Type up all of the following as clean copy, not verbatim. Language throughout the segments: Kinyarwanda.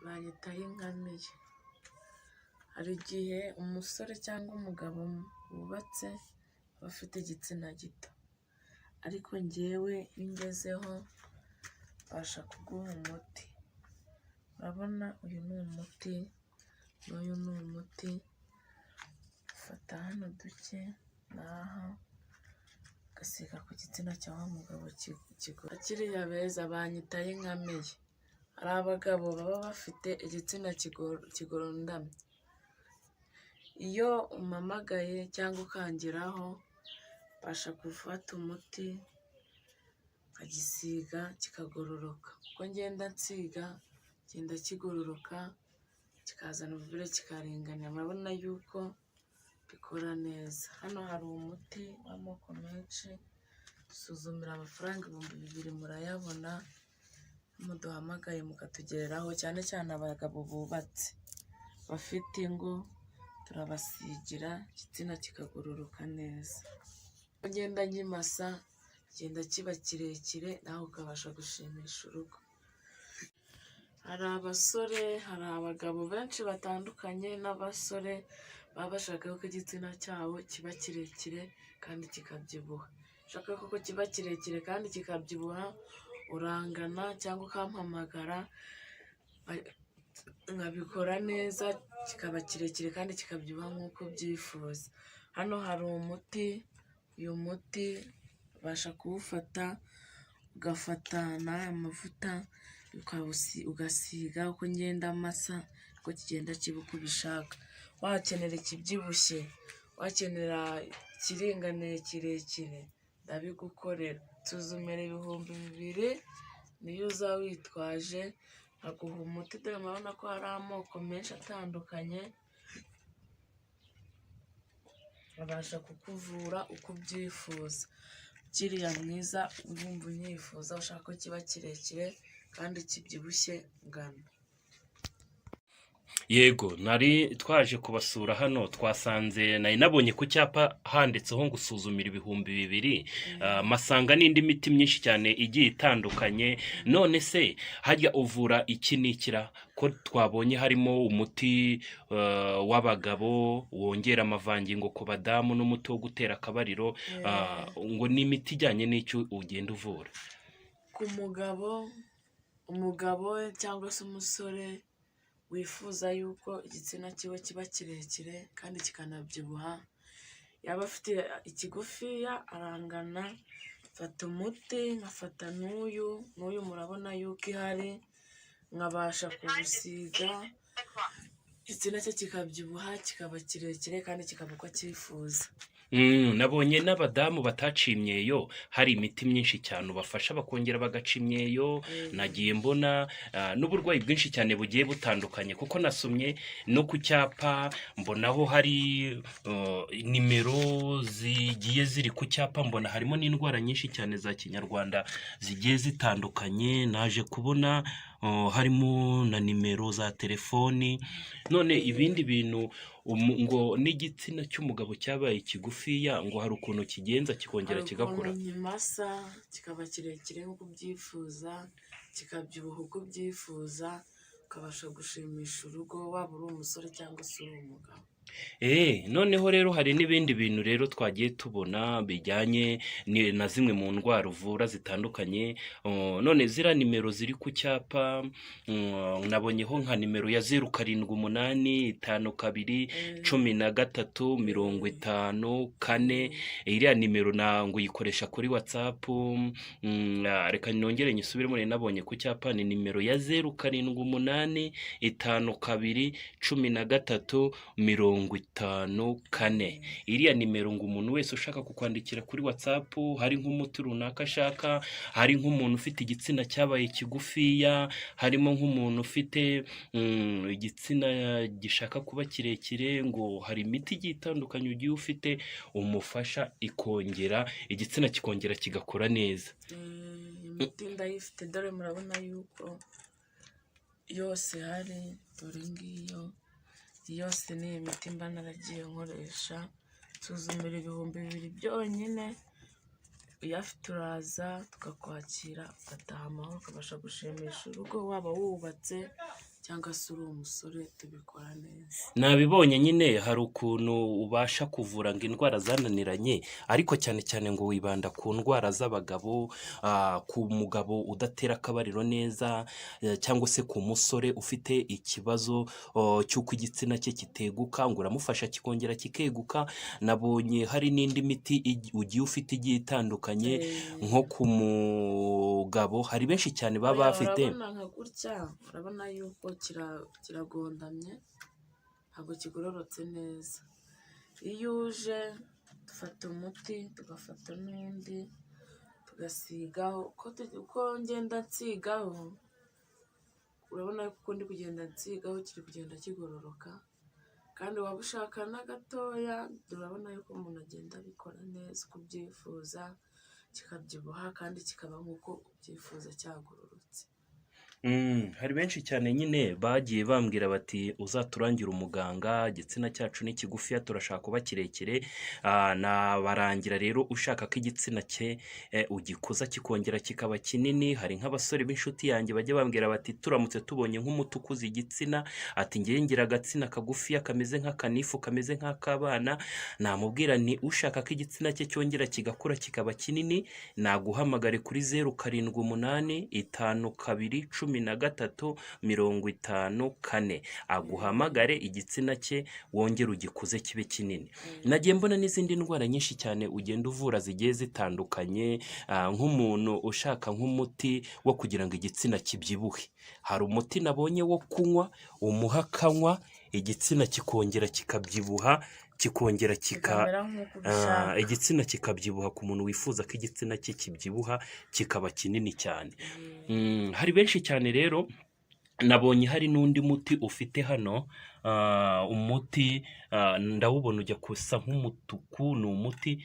banyitaye inkamiye. Hari igihe umusore cyangwa umugabo wubatse aba afite igitsina gito, ariko njyewe ingezeho mbasha kuguha umuti. Urabona uyu ni umuti n'uyu ni umuti. Fata hano duke n'aha ugasiga ku gitsina cya wa mugabo kigora. Kiriya beza banyitaye inkamiye. Hari abagabo baba bafite igitsina kigorondamye. Iyo umpamagaye cyangwa ukangeraho mbasha gufata umuti nkagisiga kikagororoka. Uko ngenda nsiga kigenda kigororoka kikazana ububire kikaringanira. Murabona yuko bikora neza. Hano hari umuti w'amoko menshi. Dusuzumira amafaranga 2000 murayabona. Muduhamagaye mukatugereraho, cyane cyane abagabo bubatse bafite ingo, turabasigira igitsina kikagororoka neza. Ngenda nkimasa kigenda kiba kirekire, nawe ukabasha gushimisha urugo. Hari abasore, hari abagabo benshi batandukanye n'abasore baba bashaka ko igitsina cyabo kiba kirekire kandi kikabyibuha. Ushaka ko kiba kirekire kandi kikabyibuha, urangana cyangwa ukampamagara nkabikora neza kikaba kirekire kandi kikabyibuha nk'uko byifuza. Hano hari umuti. Uyu muti ubasha kuwufata ugafata n'aya mavuta ugasiga. Uko ngenda masa uko kigenda kiba uko ubishaka. Wakenera ikibyibushye, wakenera ikiringaniye kirekire, ndabigukorera. Nsuzumira 2000 niyo uza witwaje nkaguha umuti. Dore murabona ko hari amoko menshi atandukanye, abasha kukuvura uko ubyifuza. Kiriya mwiza urumva unyifuza, ushaka ko kiba kirekire kandi kibyibushye ngana. Yego, nari twaje kubasura hano, twasanze nari nabonye ku cyapa handitseho ngo usuzumira 2000. Masanga n'indi miti myinshi cyane igiye itandukanye. None se hajya uvura iki n'ikira? Ko twabonye harimo umuti w'abagabo wongera amavangingo ku badamu n'umuti wo gutera akabariro. Ngo ni imiti ijyanye n'icyo ugenda uvura. Ku umugabo cyangwa se umusore wifuza yuko igitsina kiwe kiba kirekire kandi kikanabyibuha, yaba afite ikigufiya arangana, fata umuti nkafata n'uyu murabona yuko ihari, nkabasha kuwusiga igitsina cye kikabyibuha kikaba kirekire kandi kikaba uko cyifuza. Nabonye n'abadamu bataciye imyeyo hari imiti myinshi cyane ubafasha bakongera bagaca imyeyo. Nagiye mbona n'uburwayi bwinshi cyane bugiye butandukanye, kuko nasomye no ku cyapa mbonaho hari nimero zigiye ziri ku cyapa. Mbona harimo n'indwara nyinshi cyane za kinyarwanda zigiye zitandukanye. Naje kubona harimo na nimero za telefoni. None ibindi bintu ngo n'igitsina cy'umugabo cyabaye kigufiya, ngo hari ukuntu kigenza kikongera kigakura. Nkimasa kikaba kirekire nk'uko ubyifuza, kikabyibuha uko ubyifuza, ukabasha gushimisha urugo, waba uri umusore cyangwa se uri umugabo. Noneho rero hari n'ibindi bintu rero twagiye tubona bijyanye na zimwe mu ndwara uvura zitandukanye. None zira nimero ziri ku cyapa, nabonyeho nka nimero ya 0785211354. Iriya nimero ngo uyikoresha kuri WhatsApp. Reka nongere nyisubiremo. Nabonye ku cyapa ni nimero ya 0785211354. Iriya nimero ngo umuntu wese ushaka kukwandikira kuri WhatsApp, hari nk'umuti runaka ashaka, hari nk'umuntu ufite igitsina cyabaye kigufiya, harimo nk'umuntu ufite igitsina gishaka kuba kirekire, ngo hari imiti igiye itandukanye ugiye ufite umufasha ikongera igitsina kikongera kigakora neza. Imiti ndayifite, dore murabona yuko yose hari. Dore ngiyo yose ni imiti mba naragiye nkoresha. Nsuzumira 2000 byonyine, uyafite uraza tukakwakira ugataha amahoro, ukabasha gushimisha urugo, waba wubatse cyangwa se uri umusore tubikora neza. nabibonye nyine hari ukuntu ubasha kuvura ngo indwara zananiranye ariko cyane cyane ngo wibanda ku ndwara z'abagabo, ku mugabo udatera akabariro neza, cyangwa se ku musore ufite ikibazo cy'uko igitsina cye kiteguka ngo uramufasha kikongera kikeguka. Nabonye hari n'indi miti ugiye ufite igiye itandukanye nko ku mugabo, hari benshi cyane baba bafite. Urabona nka gutya, urabona yuko kiragondamye ntabwo kigororotse neza. Iyo uje dufata umuti tugafata n'undi tugasigaho, uko ngenda nsigaho urabona ko ndi kugenda nsigaho kiri kugenda kigororoka, kandi waba ushaka na gatoya urabona yuko umuntu agenda abikora neza uko ubyifuza, kikabyibuha kandi kikaba nk'uko ubyifuza cyagororotse. Hari benshi cyane nyine bagiye bambwira bati uzaturangira umuganga, igitsina cyacu ni kigufiya turashaka kuba kirekire. Nabarangira rero ushaka ko igitsina cye ugikuza kikongera kikaba kinini. Hari nk'abasore b'inshuti yanjye bajya bambwira bati turamutse tubonye nk'umuti ukuza igitsina, ati ngewe ngira agatsina kagufiya kameze nk'akanifu kameze nk'ak'abana. Namubwira ni ushaka ko igitsina cye cyongera kigakura kikaba kinini naguhamagare kuri 07821354 aguhamagare igitsina cye wongere ugikuze kibe kinini. Nagiye mbona n'izindi ndwara nyinshi cyane ugenda uvura zigiye zitandukanye, nk'umuntu ushaka nk'umuti wo kugira ngo igitsina kibyibuhe. Hari umuti nabonye wo kunywa umuha akanywa igitsina kikongera kikabyibuha, kikongera igitsina kikabyibuha ku muntu wifuza ko igitsina cye kibyibuha kikaba kinini cyane. Hari benshi cyane rero. Nabonye hari n'undi muti ufite hano, umuti ndawubona ujya gusa nk'umutuku. Ni umuti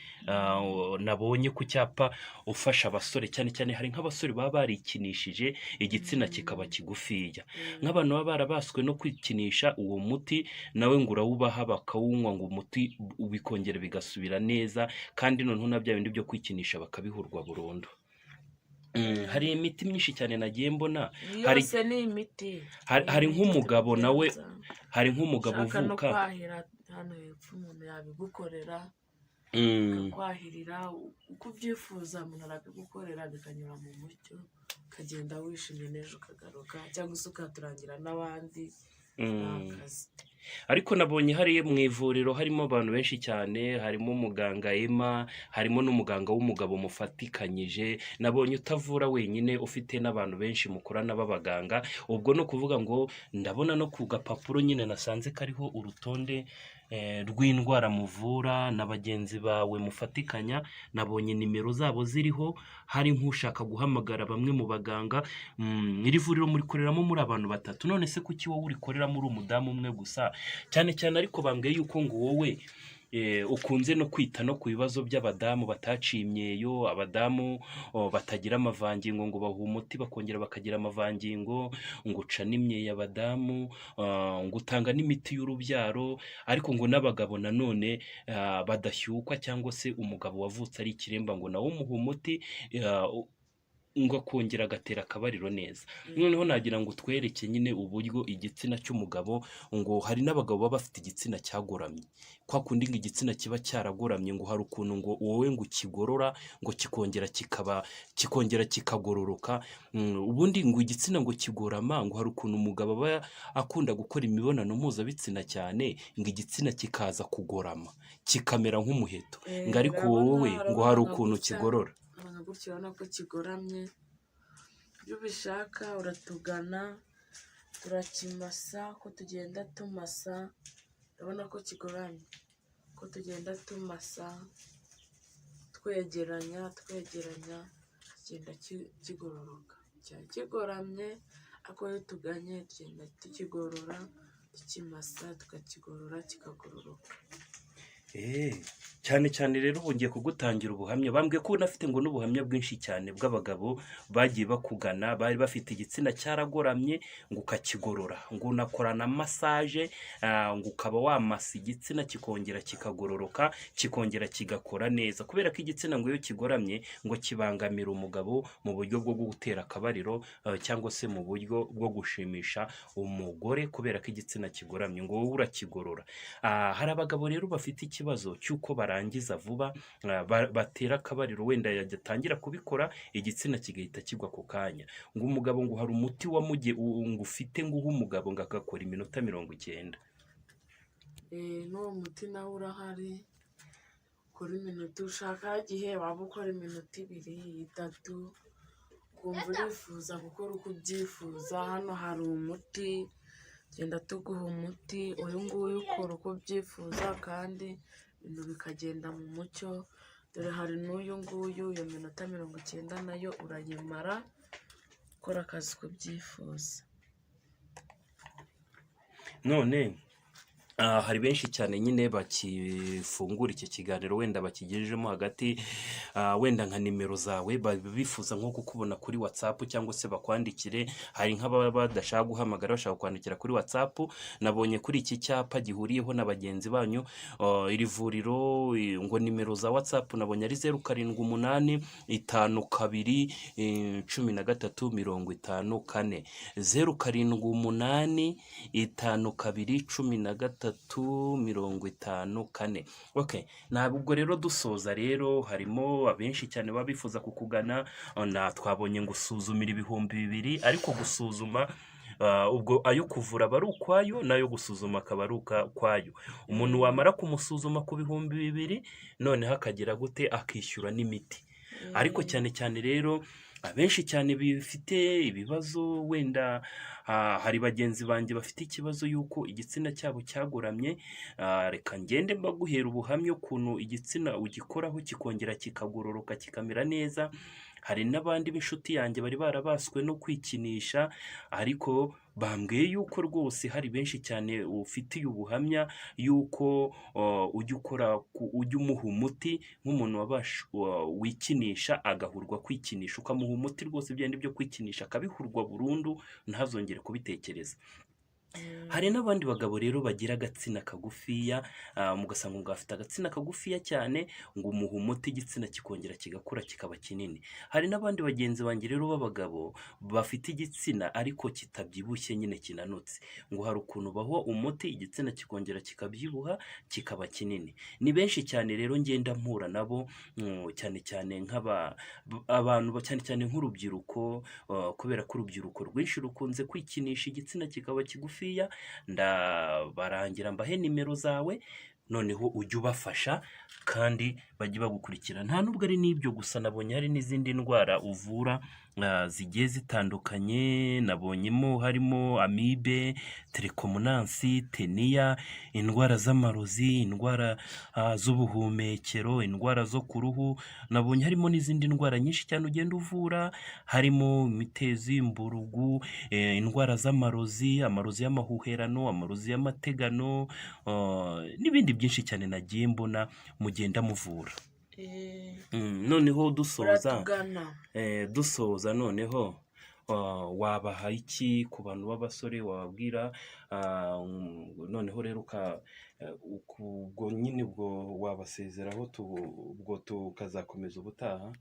nabonye ku cyapa ufasha abasore cyane cyane. Hari nk'abasore baba barikinishije igitsina kikaba kigufiya, nk'abantu baba barabaswe no kwikinisha. Uwo muti nawe ngo urawubaha bakawunywa ngo umuti bikongera bigasubira neza, kandi noneho na bya bindi byo kwikinisha bakabihurwa burundu. Hari imiti myinshi cyane nagiye mbona. Yose ni imiti. Hari nk'umugabo nawe, hari nk'umugabo ushaka no uvuka kwahira hano hepfo umuntu yabigukorera, akakwahirira uko ubyifuza, umuntu arabigukorera bikanyura mu mucyo, ukagenda wishimye n'ejo ukagaruka, cyangwa se ukaturangira n'abandi. Akazi. Ariko nabonye hari mu ivuriro harimo abantu benshi cyane, harimo umuganga Emma, harimo n'umuganga w'umugabo mufatikanyije. Nabonye utavura wenyine, ufite n'abantu benshi mukorana b'abaganga. Ubwo no kuvuga ngo ndabona no ku gapapuro nyine nasanze kariho urutonde rw'indwara muvura na bagenzi bawe mufatikanya. Nabonye nimero zabo ziriho, hari nk'ushaka guhamagara bamwe mu baganga. Iri vuriro murikoreramo muri abantu batatu, none se kuki wowe urikoreramo uri umudamu umwe gusa? Cyane cyane ariko bambwiye yuko ngo wowe ukunze no kwita no ku bibazo by'abadamu bataciye imyeyo, abadamu batagira amavangingo, ngo baha umuti bakongera bakagira amavangingo, ngo uca n'imyeyo abadamu, ngo utanga n'imiti y'urubyaro. Ariko ngo n'abagabo nanone badashyukwa, cyangwa se umugabo wavutse ari ikiremba ngo nawe umuha umuti ngo akongera agatera akabariro neza. Noneho nagira ngo twereke nyine uburyo igitsina cy'umugabo, ngo hari n'abagabo baba bafite igitsina cyagoramye, kwa kundi ngo igitsina kiba cyaragoramye, ngo hari ukuntu ngo wowe ngo ukigorora ngo kikongera kikagororoka. Ubundi ngo igitsina ngo kigorama, ngo hari ukuntu umugabo aba akunda gukora imibonano mpuzabitsina cyane, ngo igitsina kikaza kugorama kikamera nk'umuheto, ngo ariko wowe ngo hari ukuntu kigorora. Gutyo urabona ko kigoramye. Iyo ubishaka uratugana turakimasa, ko tugenda tumasa. Urabona ko kigoramye, ko tugenda tumasa twegeranya kigenda kigororoka. Cyari kigoramye, ariko iyo tuganye tugenda tukigorora, tukimasa tukakigorora kikagororoka. Eh, cyane cyane rero ubu ngiye kugutangira ubuhamya bambwiye ko unafite ngo n'ubuhamya bwinshi cyane bw'abagabo bagiye bakugana bari bafite igitsina cyaragoramye ngo ukakigorora ngo unakora na massage ngo ukaba wamasa igitsina kikongera kikagororoka kikongera kigakora neza kubera ko igitsina ngo iyo kigoramye ngo kibangamira umugabo mu buryo bwo gutera akabariro cyangwa se mu buryo bwo gushimisha umugore kubera ko igitsina kigoramye ngo wowe urakigorora. Hari abagabo rero bafite ikibazo cy'uko barangiza vuba batera akabariro wenda yatangira kubikora igitsina kigahita kigwa ku kanya ngo umugabo ngo hari umuti ngo ufite ngo uha umugabo ngo agakora iminota 90. n'uwo muti nawe urahari, ukora iminota ushaka igihe waba ukora iminota 2, 3 ukumva urifuza gukora uko ubyifuza. Hano hari umuti, genda tuguha umuti, uyu nguyu ukora uko ubyifuza kandi ibintu bikagenda mu mucyo. Dore hari n'uyu nguyu, iyo minota 90 nayo urayimara ukora akazi uko ubyifuza. None hari benshi cyane nyine bakifungura iki kiganiro wenda bakigejejemo hagati wenda nka nimero zawe bifuza nko kukubona kuri WhatsApp cyangwa se bakwandikire. Hari nk'ababa badashaka guhamagara bashaka kwandikira kuri WhatsApp. Nabonye kuri iki cyapa gihuriyeho na bagenzi banyu iri vuriro ngo nimero za WhatsApp nabonye ari 078 52 13 54 078 52 13 54. Okay, ntabwo rero dusoza rero harimo abenshi cyane baba bifuza kukugana twabonye ngo usuzumira 2,000 ariko gusuzuma ubwo ayo kuvura aba ari ukwayo nayo gusuzuma akaba ari ukwayo. Umuntu wamara kumusuzuma ku 2,000 noneho akagira gute akishyura n'imiti. Ariko cyane cyane rero abenshi cyane bifite ibibazo wenda hari bagenzi banjye bafite ikibazo yuko igitsina cyabo cyagoramye. Reka ngende mbaguhera ubuhamya ukuntu igitsina ugikoraho kikongera kikagororoka kikamera neza. Hari n'abandi b'inshuti yanjye bari barabaswe no kwikinisha ariko bambwiye yuko rwose hari benshi cyane ufitiye ubuhamya yuko ujya umuha umuti nk'umuntu wikinisha agahurwa kwikinisha ukamuha umuti rwose byandi byo kwikinisha akabihurwa burundu ntazongere kubitekereza. Hari n'abandi bagabo rero bagira agatsina kagufiya mugasanga ngo afite agatsina kagufiya cyane ngo umuha umuti igitsina kikongera kigakura kikaba kinini. Hari n'abandi bagenzi banjye rero b'abagabo bafite igitsina ariko kitabyibushye nyine kinanutse ngo hari ukuntu baho umuti igitsina kikongera kikabyibuha kikaba kinini. Ni benshi cyane rero ngenda mpura nabo cyane cyane abantu cyane cyane nk'urubyiruko kubera ko urubyiruko rwinshi rukunze kwikinisha igitsina kikaba kigufi. Ndabarangira mbahe nimero zawe noneho ujye ubafasha kandi bajye bagukurikira. Nta nubwo ari n'ibyo gusa nabonye hari n'izindi ndwara uvura zigiye zitandukanye. Nabonyemo harimo amibe, telekomunansi, teniya, indwara z'amarozi, indwara z'ubuhumekero, indwara zo ku ruhu. Nabonye harimo n'izindi ndwara nyinshi cyane ugenda uvura harimo imitezi, imburugu, indwara z'amarozi, amarozi y'amahuherano, amarozi y'amategano n'ibindi byinshi cyane nagiye mbona mugenda muvura. Noneho dusoza noneho wabaha iki ku bantu b'abasore wababwira noneho rero ubwo nyine ubwo wabasezeraho ubwo tukazakomeza ubutaha.